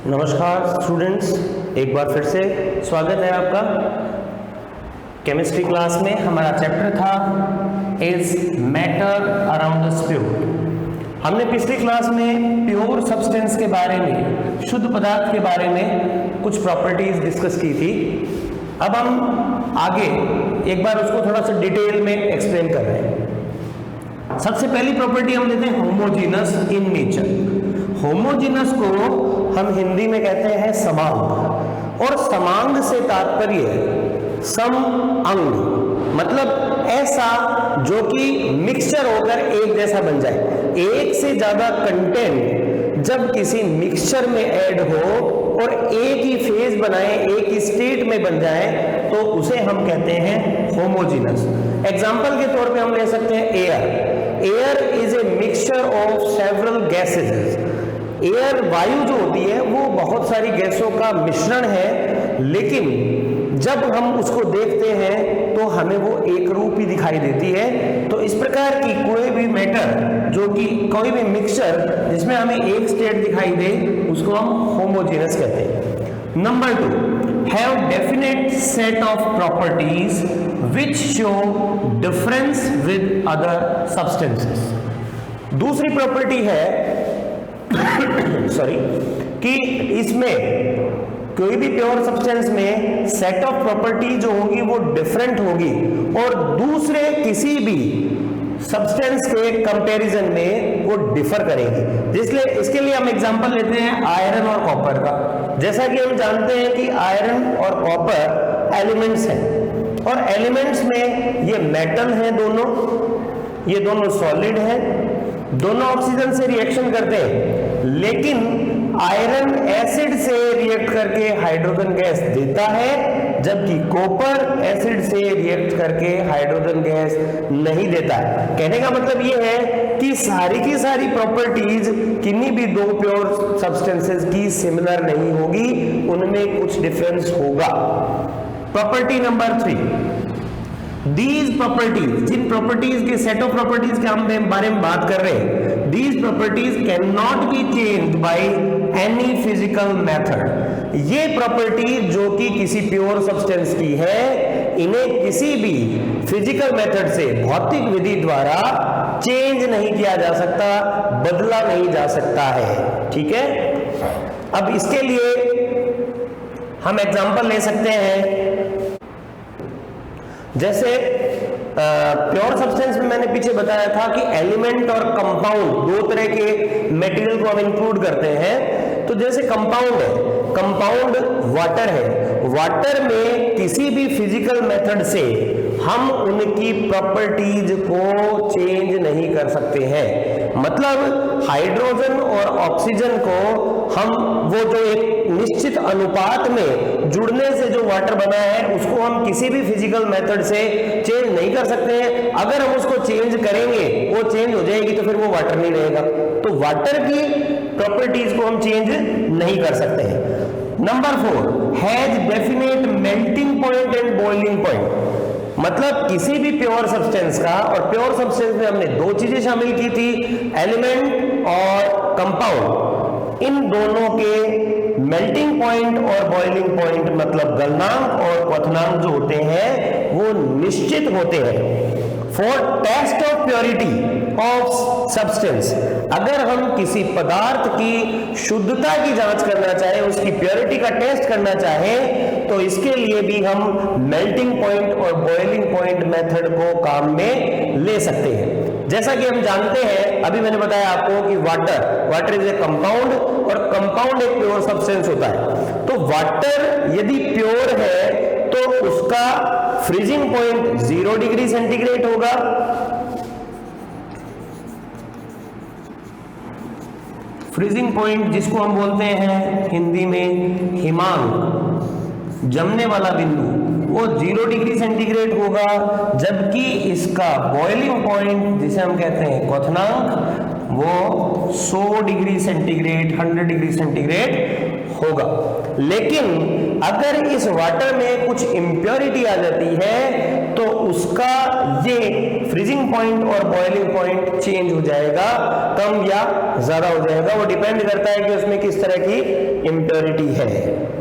नमस्कार स्टूडेंट्स, एक बार फिर से स्वागत है आपका। केमिस्ट्री क्लास में हमारा चैप्टर था इज मैटर अराउंड द स्प्यूट। हमने पिछली क्लास में प्योर सब्सटेंस के बारे में, शुद्ध पदार्थ के बारे में कुछ प्रॉपर्टीज डिस्कस की थी। अब हम आगे एक बार उसको थोड़ा सा डिटेल में एक्सप्लेन कर रहे हैं। सबसे पहली प्रॉपर्टी हम लेते हैं होमोजीनस इन नेचर। होमोजीनस को हम हिंदी में कहते हैं समांग, और समांग से तात्पर्य सम अंग, मतलब ऐसा जो कि मिक्सचर होकर एक जैसा बन जाए। एक से ज्यादा कंटेंट जब किसी मिक्सचर में ऐड हो और एक ही फेज बनाए, एक ही स्टेट में बन जाए, तो उसे हम कहते हैं होमोजीनस। एग्जाम्पल के तौर पे हम ले सकते हैं air. Air is a mixture of several gases. Air, वायु जो होती है वो बहुत सारी गैसों का मिश्रण है, लेकिन जब हम उसको देखते हैं तो हमें वो एक रूप ही दिखाई देती है। तो इस प्रकार की कोई भी मैटर, जो कि कोई भी मिक्सचर जिसमें हमें एक स्टेट दिखाई दे, उसको हम होमोजेनस कहते हैं। Number 2, have definite set of properties which show difference with other substances. दूसरी प्रॉपर्टी है सॉरी, कि इसमें कोई भी प्योर सब्सटेंस में सेट ऑफ प्रॉपर्टी जो होगी वो डिफरेंट होगी और दूसरे किसी भी सब्सटेंस के कंपैरिजन में वो डिफर करेगी। इसके लिए हम एग्जांपल लेते हैं आयरन और कॉपर का। जैसा कि हम जानते हैं कि आयरन और कॉपर एलिमेंट्स हैं, और एलिमेंट्स में ये मेटल हैं, ये दोनों सॉलिड हैं, दोनों ऑक्सीजन से रिएक्शन करते हैं, लेकिन आयरन एसिड से रिएक्ट करके हाइड्रोजन गैस देता है, जबकि कॉपर एसिड से रिएक्ट करके हाइड्रोजन गैस नहीं देता है। कहने का मतलब ये है कि सारी की सारी प्रॉपर्टीज किन्हीं भी दो प्योर सब्सटेंसेस की सिमिलर नहीं होगी, उनमें कुछ डिफरेंस होगा। प्रॉपर्टी नंबर 3, दीज प्रॉपर्टीज, जिन प्रॉपर्टीज के सेट ऑफ प्रॉपर्टीज के हम बारे में बात कर रहे हैं, these properties can not be changed by any physical method. ये प्रॉपर्टी जो कि किसी प्योर सब्सटेंस की है, इन्हें किसी भी फिजिकल मेथड से, भौतिक विधि द्वारा चेंज नहीं किया जा सकता, बदला नहीं जा सकता है। ठीक है, अब इसके लिए हम एग्जांपल ले सकते हैं। जैसे प्योर सब्सटेंस में मैंने पीछे बताया था कि एलिमेंट और कंपाउंड, दो तरह के मटेरियल को हम इंक्लूड करते हैं। तो जैसे कंपाउंड है, कंपाउंड वाटर है, वाटर में किसी भी फिजिकल मेथड से हम उनकी प्रॉपर्टीज को चेंज नहीं कर सकते हैं। मतलब हाइड्रोजन और ऑक्सीजन को हम वो जो एक निश्चित अनुपात में जुड़ने से जो वाटर बना है, उसको हम किसी भी फिजिकल मेथड से चेंज नहीं कर सकते हैं। अगर हम उसको चेंज करेंगे, वो चेंज हो जाएगी, तो फिर वो वाटर नहीं रहेगा। तो वाटर की प्रॉपर्टीज को हम चेंज नहीं कर सकते हैं। Number 4, has definite melting point and boiling point. मतलब किसी भी प्योर सब्सटेंस का, और प्योर सब्सटेंस में हमने दो चीजें शामिल की थी, एलिमेंट और कंपाउंड। इन दोनों के मेल्टिंग पॉइंट और बॉइलिंग पॉइंट, मतलब गलनांक और क्वथनांक जो होते हैं, वो निश्चित होते हैं। For test of purity of substance, अगर हम किसी पदार्थ की शुद्धता की जांच करना चाहें, उसकी प्योरिटी का टेस्ट करना चाहें, तो इसके लिए भी हम मेल्टिंग पॉइंट और बॉइलिंग पॉइंट मेथड को काम में ले सकते हैं। जैसा कि हम जानते हैं, अभी मैंने बताया आपको कि वाटर इज ए कंपाउंड, और कंपाउंड एक प्योर सब्सटेंस होता है। तो वाटर यदि प्योर है तो उसका फ्रीजिंग पॉइंट 0 डिग्री सेंटीग्रेड होगा, फ्रीजिंग पॉइंट जिसको हम बोलते हैं हिंदी में हिमांक, जमने वाला बिंदु, वो 0 डिग्री सेंटीग्रेड होगा, जबकि इसका बॉइलिंग पॉइंट जिसे हम कहते हैं क्वथनांक, वो 100 डिग्री सेंटीग्रेड, 100 डिग्री सेंटीग्रेड होगा। लेकिन अगर इस वाटर में कुछ इंप्योरिटी आ जाती है, तो उसका ये फ्रीजिंग पॉइंट और बॉइलिंग पॉइंट चेंज हो जाएगा, कम या ज्यादा हो जाएगा। वो डिपेंड करता है कि उसमें किस तरह की इम्प्योरिटी है।